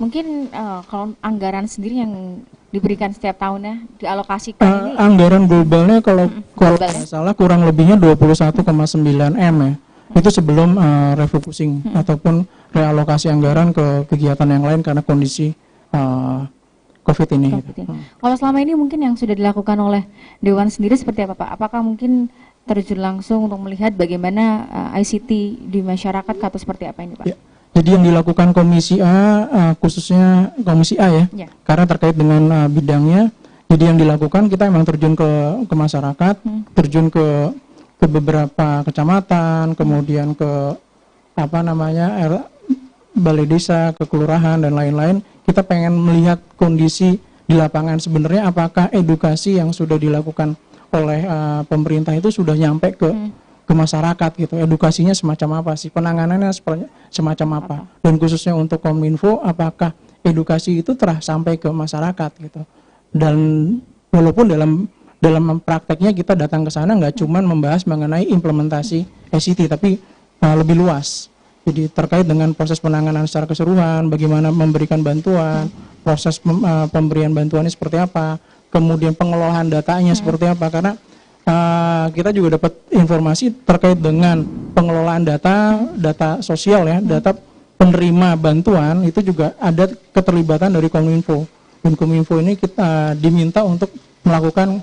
Mungkin kalau anggaran sendiri yang diberikan setiap tahunnya dialokasikan ini anggaran globalnya kalau globalnya? nggak salah kurang lebihnya 21,9 M ya. Itu sebelum refocusing ataupun realokasi anggaran ke kegiatan yang lain karena kondisi COVID ini. COVID ini. Kalau selama ini mungkin yang sudah dilakukan oleh Dewan sendiri seperti apa Pak? Apakah mungkin terjun langsung untuk melihat bagaimana ICT di masyarakat atau seperti apa ini Pak? Ya. Jadi yang dilakukan Komisi A, khususnya Komisi A ya, karena terkait dengan bidangnya. Jadi yang dilakukan kita memang terjun ke masyarakat, terjun ke beberapa kecamatan, kemudian ke balai desa, ke kelurahan dan lain-lain. Kita pengen melihat kondisi di lapangan sebenarnya apakah edukasi yang sudah dilakukan oleh pemerintah itu sudah nyampe ke masyarakat gitu. Edukasinya semacam apa sih? Penanganannya semacam apa? Dan khususnya untuk Kominfo apakah edukasi itu telah sampai ke masyarakat gitu. Dan walaupun dalam prakteknya kita datang ke sana nggak cuma membahas mengenai implementasi ICT tapi lebih luas. Jadi terkait dengan proses penanganan secara keseluruhan, bagaimana memberikan bantuan, proses pemberian bantuannya seperti apa, kemudian pengelolaan datanya seperti apa, karena kita juga dapat informasi terkait dengan pengelolaan data sosial ya, data penerima bantuan itu juga ada keterlibatan dari Kominfo. Dan Kominfo ini kita diminta untuk melakukan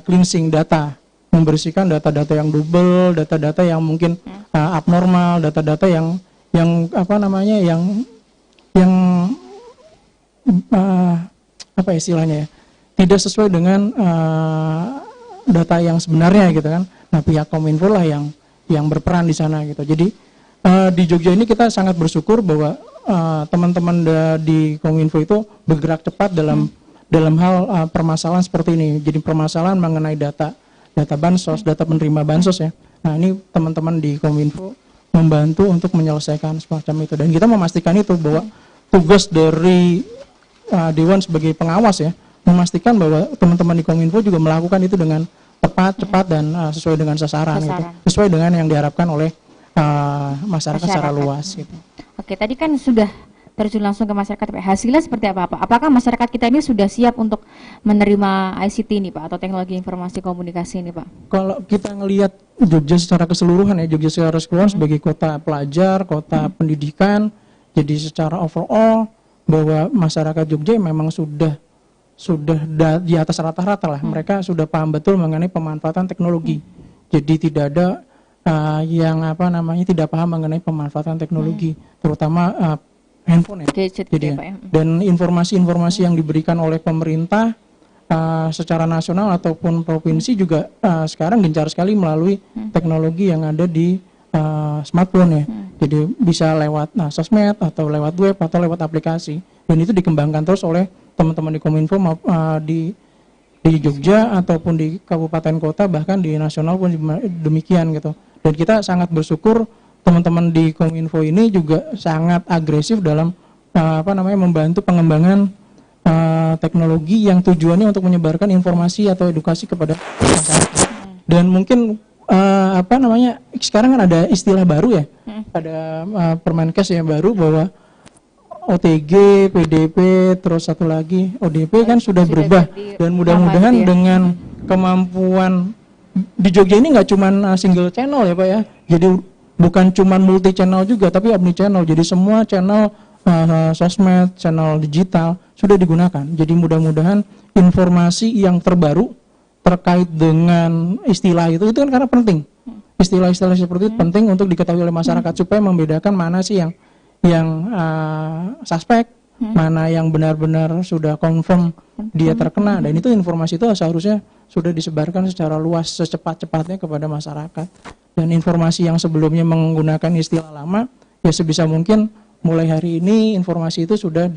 cleansing data, membersihkan data-data yang double, data-data yang mungkin abnormal, data-data yang apa istilahnya ya, tidak sesuai dengan data yang sebenarnya gitu kan. Nah pihak Kominfo lah yang berperan di sana gitu. Jadi di Jogja ini kita sangat bersyukur bahwa teman-teman di Kominfo itu bergerak cepat dalam hal permasalahan seperti ini. Jadi permasalahan mengenai data bansos, data penerima bansos ya. Nah ini teman-teman di Kominfo membantu untuk menyelesaikan semacam itu. Dan kita memastikan itu bahwa tugas dari Dewan sebagai pengawas ya, memastikan bahwa teman-teman di Kominfo juga melakukan itu dengan tepat, cepat dan sesuai dengan sasaran. Gitu. Sesuai dengan yang diharapkan oleh masyarakat secara luas gitu. Oke, tadi kan sudah terjun langsung ke masyarakat, hasilnya seperti apa Pak? Apakah masyarakat kita ini sudah siap untuk menerima ICT ini Pak, atau teknologi informasi komunikasi ini Pak? Kalau kita ngelihat Jogja secara keseluruhan ya, Jogja secara keseluruhan sebagai kota pelajar, kota pendidikan, jadi secara overall bahwa masyarakat Jogja memang sudah di atas rata-rata lah. Mereka sudah paham betul mengenai pemanfaatan teknologi. Jadi tidak ada yang tidak paham mengenai pemanfaatan teknologi, terutama handphone ya. Jadi, ya, Pak, ya. Dan informasi-informasi yang diberikan oleh pemerintah secara nasional ataupun provinsi juga sekarang gencar sekali melalui teknologi yang ada di smartphone ya. Jadi bisa lewat sosmed atau lewat web atau lewat aplikasi. Dan itu dikembangkan terus oleh teman-teman di Kominfo di Jogja ataupun di kabupaten kota, bahkan di nasional pun demikian gitu. Dan kita sangat bersyukur teman-teman di Kominfo ini juga sangat agresif dalam membantu pengembangan teknologi yang tujuannya untuk menyebarkan informasi atau edukasi kepada masyarakat. Dan mungkin sekarang kan ada istilah baru ya, ada Permenkes yang baru bahwa OTG, PDP, terus satu lagi ODP kan sudah berubah, dan mudah-mudahan dengan kemampuan di Jogja ini nggak cuma single channel ya Pak ya, jadi bukan cuma multi channel juga tapi omni channel, jadi semua channel sosmed, channel digital sudah digunakan. Jadi mudah-mudahan informasi yang terbaru terkait dengan istilah itu kan karena penting, istilah-istilah seperti itu penting untuk diketahui oleh masyarakat supaya membedakan mana sih yang suspek, mana yang benar-benar sudah confirm dia terkena. Dan itu informasi itu seharusnya sudah disebarkan secara luas secepat-cepatnya kepada masyarakat. Dan informasi yang sebelumnya menggunakan istilah lama ya sebisa mungkin mulai hari ini informasi itu sudah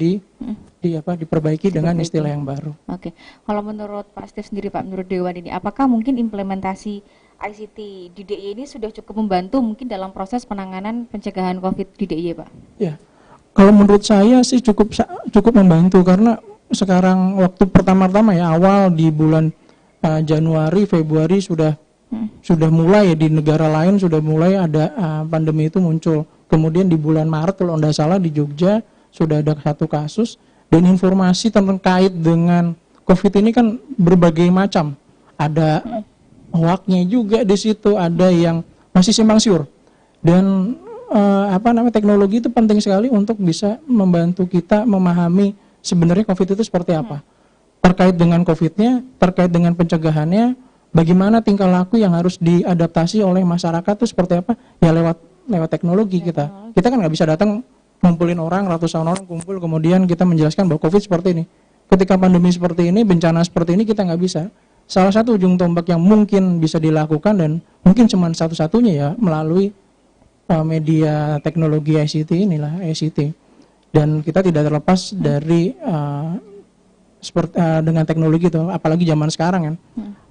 diperbaiki dengan istilah yang baru. Oke. Kalau menurut Pak Steve sendiri Pak, menurut Dewan ini apakah mungkin implementasi ICT di DIY ini sudah cukup membantu mungkin dalam proses penanganan pencegahan COVID di DIY Pak? Ya, kalau menurut saya sih cukup membantu, karena sekarang waktu pertama-tama ya awal di bulan Januari, Februari sudah mulai di negara lain sudah mulai ada pandemi itu muncul. Kemudian di bulan Maret kalau tidak salah di Jogja sudah ada satu kasus, dan informasi terkait dengan COVID ini kan berbagai macam. Ada hoaknya juga di situ, ada yang masih simpang siur. Dan teknologi itu penting sekali untuk bisa membantu kita memahami sebenarnya COVID itu seperti apa. Terkait dengan COVID-nya, terkait dengan pencegahannya, bagaimana tingkah laku yang harus diadaptasi oleh masyarakat itu seperti apa? Ya lewat teknologi kita. Kita kan nggak bisa datang ngumpulin orang, ratusan orang kumpul, kemudian kita menjelaskan bahwa COVID seperti ini. Ketika pandemi seperti ini, bencana seperti ini, kita nggak bisa. Salah satu ujung tombak yang mungkin bisa dilakukan dan mungkin cuma satu-satunya ya melalui media teknologi ICT inilah, ICT. Dan kita tidak terlepas dari dengan teknologi itu, apalagi zaman sekarang kan.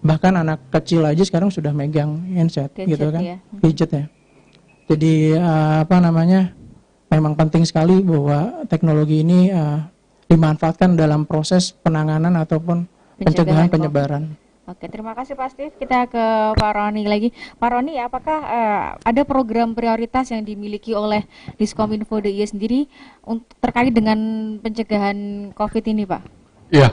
Bahkan anak kecil aja sekarang sudah megang handset, gadget, gitu kan, ya. gadget ya. Jadi memang penting sekali bahwa teknologi ini dimanfaatkan dalam proses penanganan ataupun pencegahan penyebaran. Oke, terima kasih Pak Steve. Kita ke Pak Roni lagi. Pak Roni, apakah ada program prioritas yang dimiliki oleh Diskominfo DIY sendiri terkait dengan pencegahan COVID ini, Pak? Iya,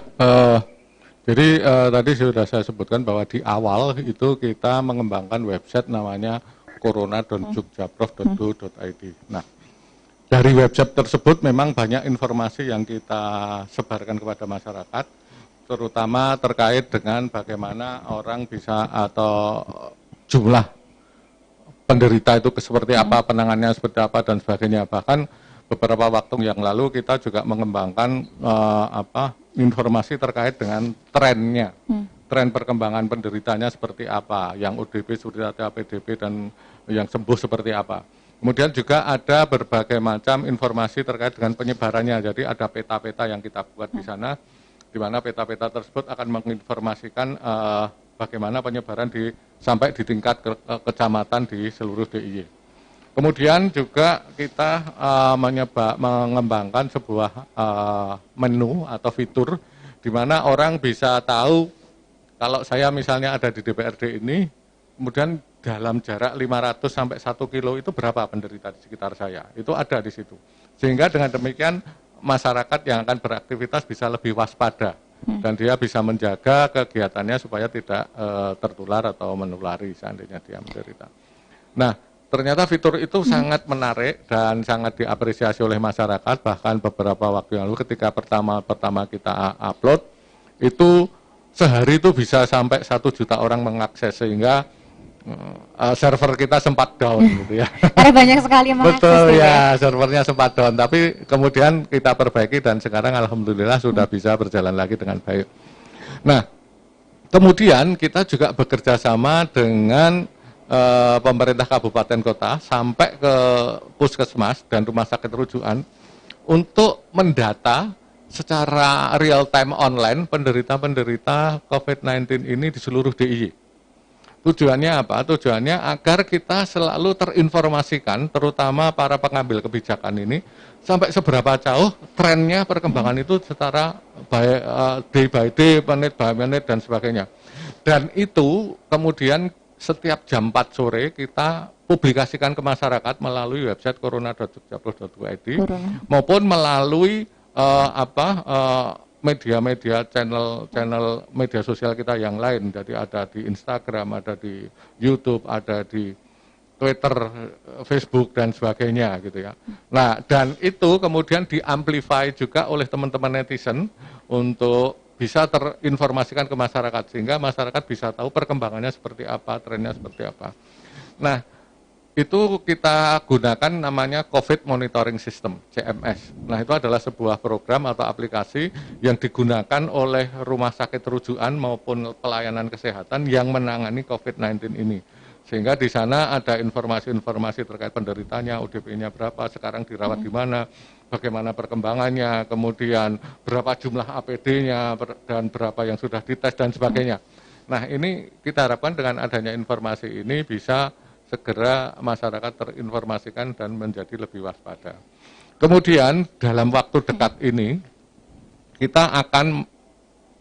jadi tadi sudah saya sebutkan bahwa di awal itu kita mengembangkan website namanya corona.jogjaprov.go.id. Nah, dari website tersebut memang banyak informasi yang kita sebarkan kepada masyarakat, terutama terkait dengan bagaimana orang bisa atau jumlah penderita itu seperti apa, penanganannya seperti apa dan sebagainya. Bahkan beberapa waktu yang lalu kita juga mengembangkan informasi terkait dengan trennya. Tren perkembangan penderitanya seperti apa, yang ODP seperti apa, PDP dan yang sembuh seperti apa. Kemudian juga ada berbagai macam informasi terkait dengan penyebarannya. Jadi ada peta-peta yang kita buat di sana, di mana peta-peta tersebut akan menginformasikan bagaimana penyebaran sampai di tingkat kecamatan di seluruh DIY. Kemudian juga kita mengembangkan sebuah menu atau fitur di mana orang bisa tahu kalau saya misalnya ada di DPRD ini, kemudian dalam jarak 500 sampai 1 kilo itu berapa penderita di sekitar saya. Itu ada di situ. Sehingga dengan demikian masyarakat yang akan beraktivitas bisa lebih waspada dan dia bisa menjaga kegiatannya supaya tidak tertular atau menulari seandainya dia menderita. Nah, ternyata fitur itu sangat menarik dan sangat diapresiasi oleh masyarakat. Bahkan beberapa waktu yang lalu ketika pertama kita upload, itu sehari itu bisa sampai 1 juta orang mengakses, sehingga server kita sempat down gitu ya. Karena banyak sekali yang mengakses. Betul ya, servernya sempat down, tapi kemudian kita perbaiki dan sekarang alhamdulillah sudah bisa berjalan lagi dengan baik. Nah, kemudian kita juga bekerja sama dengan pemerintah kabupaten kota sampai ke puskesmas dan rumah sakit rujukan untuk mendata secara real time online penderita-penderita COVID-19 ini di seluruh DIY. Tujuannya apa? Tujuannya agar kita selalu terinformasikan, terutama para pengambil kebijakan ini, sampai seberapa jauh trennya perkembangan itu secara day by day, menit by menit dan sebagainya. Dan itu kemudian setiap jam 4 sore kita publikasikan ke masyarakat melalui website corona.jogjaprov.go.id maupun melalui media-media channel media sosial kita yang lain. Jadi ada di Instagram, ada di YouTube, ada di Twitter, Facebook dan sebagainya gitu ya. Nah, dan itu kemudian diamplify juga oleh teman-teman netizen untuk bisa terinformasikan ke masyarakat sehingga masyarakat bisa tahu perkembangannya seperti apa, trennya seperti apa. Nah, itu kita gunakan namanya COVID Monitoring System, CMS. Nah, itu adalah sebuah program atau aplikasi yang digunakan oleh rumah sakit rujukan maupun pelayanan kesehatan yang menangani COVID-19 ini. Sehingga di sana ada informasi-informasi terkait penderitanya, ODP-nya berapa, sekarang dirawat di mana, bagaimana perkembangannya, kemudian berapa jumlah APD-nya, dan berapa yang sudah dites, dan sebagainya. Nah, ini kita harapkan dengan adanya informasi ini bisa segera masyarakat terinformasikan dan menjadi lebih waspada. Kemudian dalam waktu dekat ini kita akan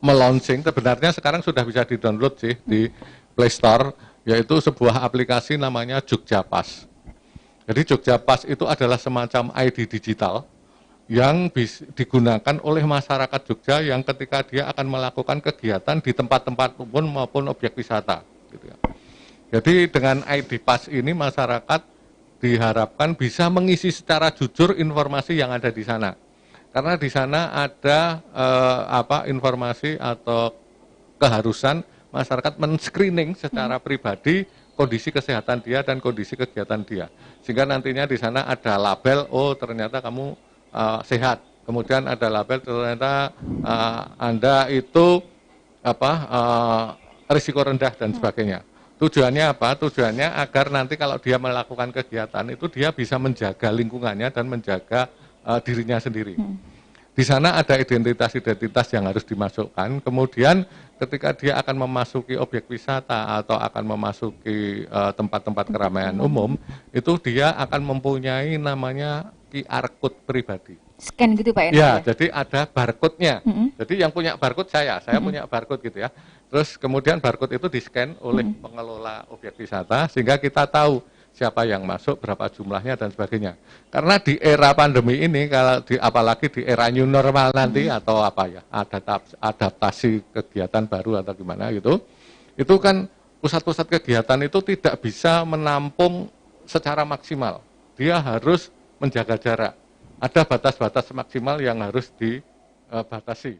melaunching, sebenarnya sekarang sudah bisa di-download sih di Play Store, yaitu sebuah aplikasi namanya Jogjapas. Jadi Jogjapas itu adalah semacam ID digital yang digunakan oleh masyarakat Jogja yang ketika dia akan melakukan kegiatan di tempat-tempat umum maupun objek wisata. Gitu ya. Jadi dengan ID Pass ini masyarakat diharapkan bisa mengisi secara jujur informasi yang ada di sana. Karena di sana ada informasi atau keharusan masyarakat men-screening secara pribadi kondisi kesehatan dia dan kondisi kegiatan dia. Sehingga nantinya di sana ada label, oh ternyata kamu sehat. Kemudian ada label ternyata Anda itu risiko rendah dan sebagainya. Tujuannya apa? Tujuannya agar nanti kalau dia melakukan kegiatan itu dia bisa menjaga lingkungannya dan menjaga dirinya sendiri. Di sana ada identitas-identitas yang harus dimasukkan. Kemudian ketika dia akan memasuki objek wisata atau akan memasuki tempat-tempat keramaian umum, itu dia akan mempunyai namanya QR code pribadi. Scan gitu Pak ya? Jadi ada barcode-nya. Jadi yang punya barcode saya punya barcode gitu ya. Terus kemudian barcode itu di-scan oleh pengelola objek wisata sehingga kita tahu siapa yang masuk, berapa jumlahnya dan sebagainya. Karena di era pandemi ini, apalagi di era new normal nanti atau adaptasi kegiatan baru atau gimana gitu, itu kan pusat-pusat kegiatan itu tidak bisa menampung secara maksimal. Dia harus menjaga jarak. Ada batas-batas maksimal yang harus dibatasi.